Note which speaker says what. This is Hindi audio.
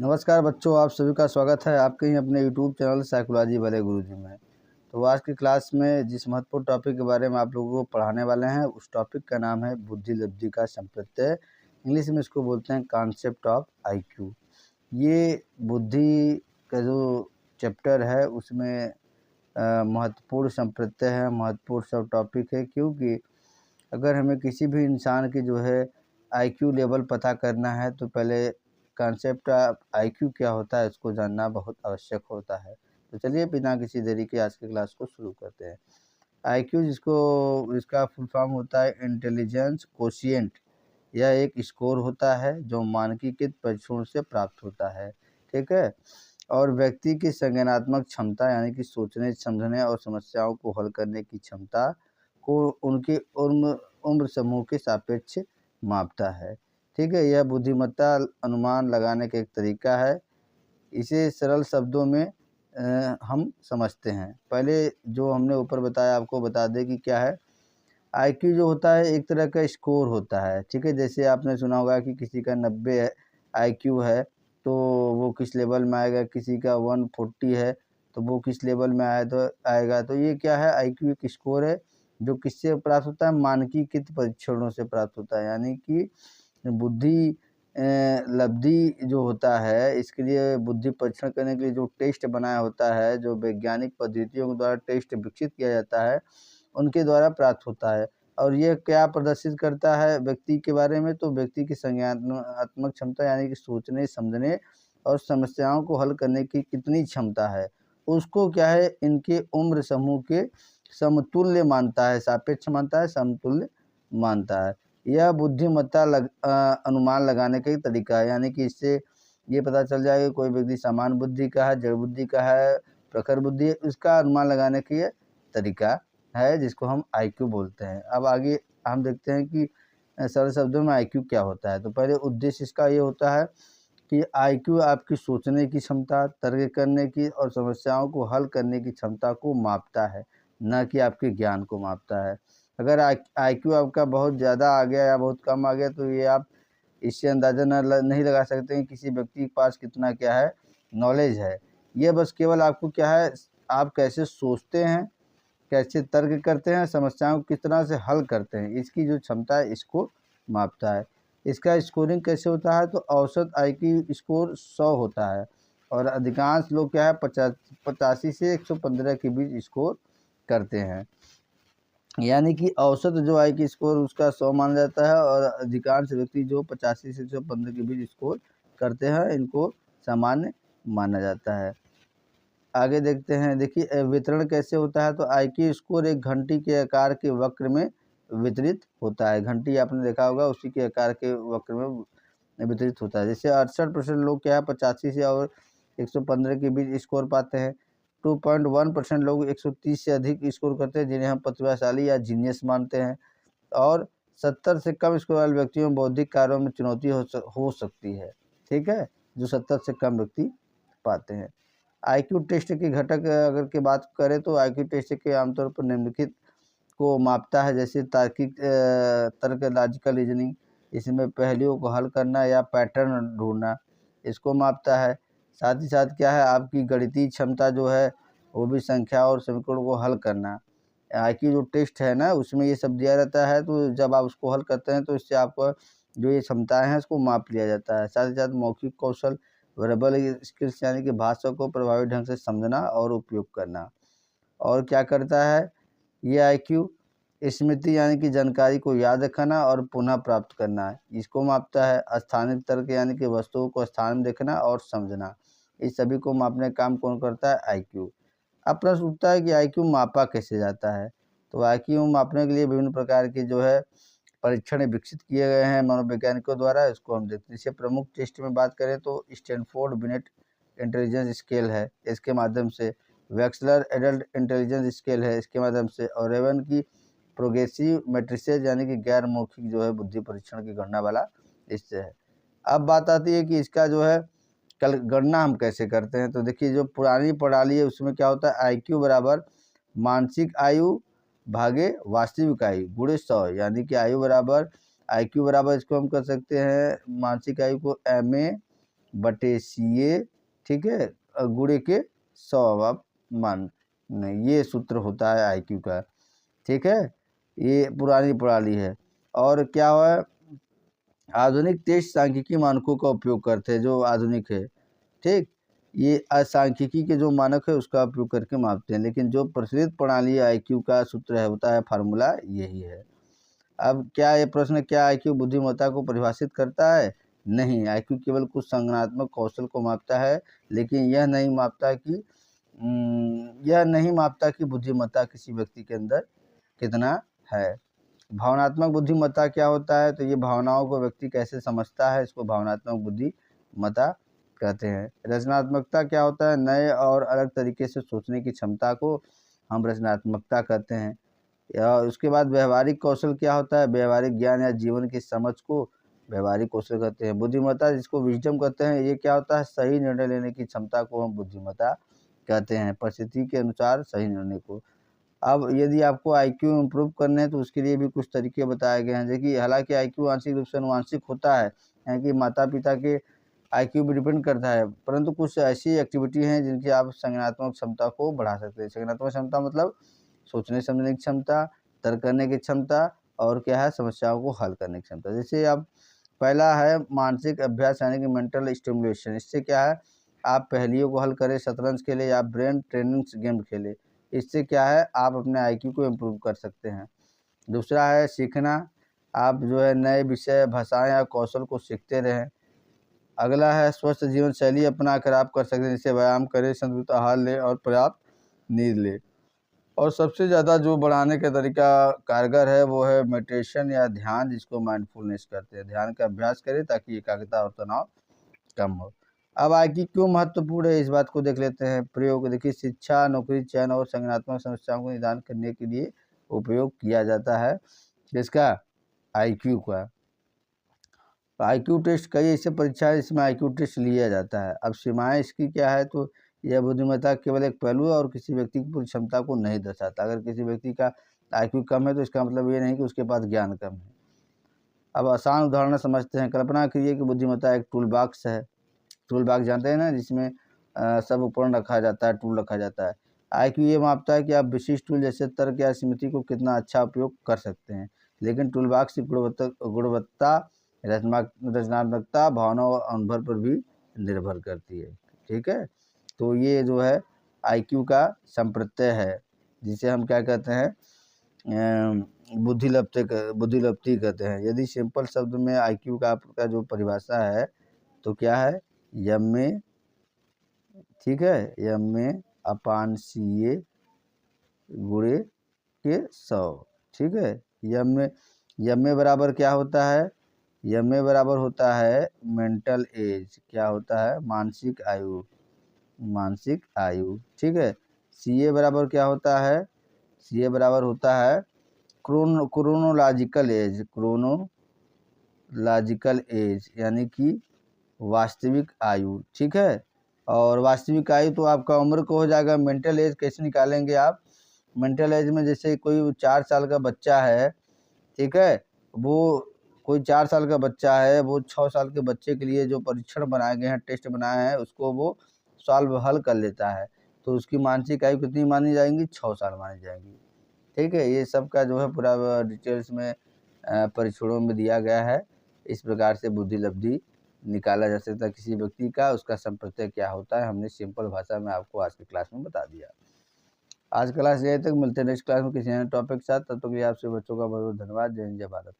Speaker 1: नमस्कार बच्चों, आप सभी का स्वागत है आपके ही अपने यूट्यूब चैनल साइकोलॉजी वाले गुरुजी में। तो आज की क्लास में जिस महत्वपूर्ण टॉपिक के बारे में आप लोगों को पढ़ाने वाले हैं उस टॉपिक का नाम है बुद्धि लब्धि का संप्रत्यय। इंग्लिश में इसको बोलते हैं कॉन्सेप्ट ऑफ आईक्यू। ये बुद्धि का जो चैप्टर है उसमें महत्वपूर्ण संप्रत्यय है, महत्वपूर्ण सब टॉपिक है, क्योंकि अगर हमें किसी भी इंसान की जो है आईक्यू लेवल पता करना है तो पहले कॉन्सेप्ट ऑफ आईक्यू क्या होता है इसको जानना बहुत आवश्यक होता है। तो चलिए बिना किसी देरी के आज की क्लास को शुरू करते हैं। आईक्यू इसका फुल फॉर्म होता है इंटेलिजेंस कोशिएंट। यह एक स्कोर होता है जो मानकीकृत परीक्षणों से प्राप्त होता है, ठीक है। और व्यक्ति की संज्ञानात्मक क्षमता यानी कि सोचने समझने और समस्याओं को हल करने की क्षमता को उनके उम्र समूह के सापेक्ष मापता है, ठीक है। यह बुद्धिमत्ता अनुमान लगाने का एक तरीका है। इसे सरल शब्दों में हम समझते हैं। पहले जो हमने ऊपर बताया आपको बता दें कि क्या है। आईक्यू जो होता है एक तरह का स्कोर होता है, ठीक है। जैसे आपने सुना होगा कि किसी का 90 आईक्यू है तो वो किस लेवल में आएगा, किसी का 140 है तो वो किस लेवल में आएगा। तो ये क्या है, आईक्यू एक स्कोर है जो किससे प्राप्त होता है, मानकीकृत परीक्षणों से प्राप्त होता है। यानी कि बुद्धि लब्धि जो होता है इसके लिए बुद्धि परीक्षण करने के लिए जो टेस्ट बनाया होता है, जो वैज्ञानिक पद्धतियों के द्वारा टेस्ट विकसित किया जाता है उनके द्वारा प्राप्त होता है। और यह क्या प्रदर्शित करता है व्यक्ति के बारे में, तो व्यक्ति की संज्ञानात्मक क्षमता यानी कि सोचने समझने और समस्याओं को हल करने की कितनी क्षमता है उसको क्या है इनके उम्र समूह के समतुल्य मानता है, सापेक्ष मानता है, समतुल्य मानता है। यह बुद्धिमत्ता अनुमान लगाने का एक तरीका है। यानी कि इससे ये पता चल जाएगा कोई व्यक्ति समान बुद्धि का है, जड़ बुद्धि का है, प्रखर बुद्धि है, उसका अनुमान लगाने का ये तरीका है जिसको हम आईक्यू बोलते हैं। अब आगे हम देखते हैं कि सरल शब्दों में आईक्यू क्या होता है। तो पहले उद्देश्य इसका ये होता है कि आईक्यू आपकी सोचने की क्षमता, तर्क करने की और समस्याओं को हल करने की क्षमता को मापता है, न कि आपके ज्ञान को मापता है। अगर आईक्यू आपका बहुत ज़्यादा आ गया या बहुत कम आ गया तो ये आप इससे अंदाज़ा नहीं लगा सकते हैं किसी व्यक्ति के पास कितना क्या है नॉलेज है। ये बस केवल आपको क्या है, आप कैसे सोचते हैं, कैसे तर्क करते हैं, समस्याओं को किस तरह से हल करते हैं, इसकी जो क्षमता है इसको मापता है। इसका स्कोरिंग कैसे होता है, तो औसत आईक्यू स्कोर 100 होता है और अधिकांश लोग क्या है 85 से 115 के बीच स्कोर करते हैं। यानी कि औसत जो आईक्यू स्कोर उसका 100 माना जाता है और अधिकांश व्यक्ति जो 85 से 115 के बीच स्कोर करते हैं इनको सामान्य माना जाता है। आगे देखते हैं। देखिए वितरण कैसे होता है, तो आईक्यू स्कोर एक घंटी के आकार के वक्र में वितरित होता है। घंटी आपने देखा होगा उसी के आकार के वक्र में वितरित होता है। जैसे 68% लोग क्या है 85 से और 115 के बीच स्कोर पाते हैं। 2.1% लोग 130 से अधिक स्कोर करते हैं जिन्हें हम प्रतिभाशाली या जीनियस मानते हैं। और 70 से कम स्कोर वाले व्यक्तियों में बौद्धिक कार्यों में चुनौती हो सकती है, ठीक है, जो 70 से कम व्यक्ति पाते हैं। आईक्यू टेस्ट के घटक अगर की बात करें तो आईक्यू टेस्ट के आमतौर पर निम्नलिखित को मापता है। जैसे तार्किक तर्क, लॉजिकल रीजनिंग, इसमें पहेलियों को हल करना या पैटर्न ढूंढना, इसको मापता है। साथ ही साथ क्या है आपकी गणितीय क्षमता जो है वो भी संख्या और समीकरणों को हल करना। आईक्यू जो टेस्ट है ना उसमें ये सब दिया रहता है, तो जब आप उसको हल करते हैं तो इससे आपको जो ये क्षमताएं हैं उसको माप लिया जाता है। साथ ही साथ मौखिक कौशल, वर्बल स्किल्स यानी कि भाषा को प्रभावी ढंग से समझना और उपयोग करना। और क्या करता है ये आईक्यू, स्मृति यानी कि जानकारी को याद रखना और पुनः प्राप्त करना, इसको मापता है। स्थानिक तर्क यानी कि वस्तुओं को स्थान में देखना और समझना, इस सभी को मापने का काम कौन करता है, आईक्यू। अब प्रश्न उठता है कि आईक्यू मापा कैसे जाता है। तो आईक्यू मापने के लिए विभिन्न प्रकार के जो है परीक्षण विकसित किए गए हैं मनोवैज्ञानिकों द्वारा, इसको हम देखते हैं। जैसे प्रमुख टेस्ट में बात करें तो स्टैनफोर्ड बिनेट इंटेलिजेंस स्केल है, इसके माध्यम से वेक्सलर एडल्ट इंटेलिजेंस स्केल है, इसके माध्यम से, और रेवन की प्रोग्रेसिव मैट्रिसेज यानी कि गैर मौखिक जो है बुद्धि परीक्षण की गणना वाला इससे है। अब बात आती है कि इसका जो है कल गणना हम कैसे करते हैं। तो देखिए जो पुरानी प्रणाली है उसमें क्या होता है, आईक्यू बराबर मानसिक आयु भागे वास्तविक आयु गुणे 100, यानी कि आयु बराबर आईक्यू बराबर इसको हम कर सकते हैं मानसिक आयु को MA बटे CA, ठीक है, गुणे के 100 अब मान नहीं, ये सूत्र होता है IQ का, ठीक है। ये पुरानी प्रणाली है। और क्या है, आधुनिक टेस्ट सांख्यिकी मानकों का उपयोग करते हैं, जो आधुनिक है, ठीक। ये सांख्यिकी के जो मानक है उसका उपयोग करके मापते हैं, लेकिन जो प्रचलित प्रणाली IQ का सूत्र है होता है, फार्मूला यही है। अब क्या ये प्रश्न, क्या IQ बुद्धिमत्ता को परिभाषित करता है? नहीं, IQ केवल कुछ संज्ञानात्मक कौशल को मापता है, लेकिन यह नहीं मापता कि बुद्धिमत्ता किसी व्यक्ति के अंदर कितना है। भावनात्मक बुद्धिमत्ता क्या होता है? तो ये भावनाओं को व्यक्ति कैसे समझता है, इसको भावनात्मक बुद्धिमत्ता कहते हैं। रचनात्मकता क्या होता है? नए और अलग तरीके से सोचने की क्षमता को हम रचनात्मकता कहते हैं। या उसके बाद व्यवहारिक कौशल क्या होता है? व्यवहारिक ज्ञान या जीवन की समझ को व्यवहारिक कौशल कहते हैं। बुद्धिमत्ता जिसको विजडम कहते हैं, ये क्या होता है? सही निर्णय लेने की क्षमता को हम बुद्धिमत्ता कहते हैं, परिस्थिति के अनुसार सही निर्णय को। अब यदि आपको IQ इम्प्रूव करने हैं तो उसके लिए भी कुछ तरीके बताए गए हैं। देखिए, हालांकि IQ आंशिक रूप से अनुवांशिक होता है, यानी कि माता पिता के IQ भी डिपेंड करता है, परंतु कुछ ऐसी एक्टिविटी हैं जिनकी आप संज्ञानात्मक क्षमता को बढ़ा सकते हैं। संज्ञानात्मक क्षमता मतलब सोचने समझने की क्षमता, तर्क करने की क्षमता, और क्या है, समस्याओं को हल करने की क्षमता। जैसे अब पहला है मानसिक अभ्यास, यानी कि मेंटल स्टिमुलेशन। इससे क्या है, आप पहेलियों को हल करें, शतरंज खेलें या ब्रेन ट्रेनिंग गेम खेलें। इससे क्या है, आप अपने IQ को इम्प्रूव कर सकते हैं। दूसरा है सीखना, आप जो है नए विषय, भाषाएं या कौशल को सीखते रहें। अगला है स्वस्थ जीवन शैली अपना कर आप कर सकते हैं, जैसे व्यायाम करें, संतुलित आहार लें और पर्याप्त नींद लें। और सबसे ज़्यादा जो बढ़ाने का तरीका कारगर है वो है मेडिटेशन या ध्यान, जिसको माइंडफुलनेस कहते हैं। ध्यान का अभ्यास करें ताकि एकाग्रता और तनाव कम हो। अब IQ क्यों महत्वपूर्ण है, इस बात को देख लेते हैं। प्रयोग देखिए, शिक्षा, नौकरी चयन और संज्ञानात्मक समस्याओं को निदान करने के लिए उपयोग किया जाता है। किसका? IQ का। IQ टेस्ट कई ऐसे परीक्षा है जिसमें IQ टेस्ट लिया जाता है। अब सीमाएं इसकी क्या है, तो यह बुद्धिमत्ता केवल एक पहलू है और किसी व्यक्ति की पूरी क्षमता को नहीं दर्शाता। अगर किसी व्यक्ति का IQ कम है तो इसका मतलब ये नहीं कि उसके पास ज्ञान कम है। अब आसान उदाहरण समझते हैं। कल्पना कीजिए कि बुद्धिमत्ता एक टूल बॉक्स है। टूल बॉक्स जानते हैं ना, जिसमें सब उपकरण रखा जाता है, टूल रखा जाता है। IQ ये मापता है कि आप विशिष्ट टूल जैसे तर्क या स्मृति को कितना अच्छा उपयोग कर सकते हैं। लेकिन टूल बॉक्स की गुणवत्ता रचनात्मकता, भावना और अनुभव पर भी निर्भर करती है, ठीक है। तो ये जो है IQ का संप्रत्यय है, जिसे हम क्या कहते हैं, बुद्धिलब्धि कहते हैं। यदि सिंपल शब्द में IQ का जो परिभाषा है तो क्या है, यम्मे, ठीक है, यम्मे अपान CA गुणे के 100, ठीक है। यम्मे बराबर क्या होता है? यम्मे बराबर होता है मेंटल एज, क्या होता है? मानसिक आयु, ठीक है। CA बराबर क्या होता है? CA बराबर होता है क्रोनोलॉजिकल एज, यानी कि वास्तविक आयु, ठीक है। और वास्तविक आयु तो आपका उम्र को हो जाएगा। मेंटल एज कैसे निकालेंगे आप? मेंटल एज में जैसे कोई 4 साल का बच्चा है, ठीक है, वो कोई 4 साल का बच्चा है, वो 6 साल के बच्चे के लिए जो परीक्षण बनाए गए हैं, टेस्ट बनाए हैं, उसको वो सॉल्व हल कर लेता है, तो उसकी मानसिक आयु कितनी मानी जाएंगी? 6 साल मानी जाएंगी, ठीक है। ये सब का जो है पूरा डिटेल्स में परीक्षणों में दिया गया है। इस प्रकार से बुद्धिलब्धि निकाला जा सकता है किसी व्यक्ति का, उसका संप्रत्यय क्या होता है, हमने सिंपल भाषा में आपको आज की क्लास में बता दिया। आज क्लास यही तक, मिलते हैं नेक्स्ट क्लास में किसी अन्य टॉपिक के साथ। तब तक के लिए आपसे बच्चों का बहुत बहुत धन्यवाद। जय हिंद, जय भारत।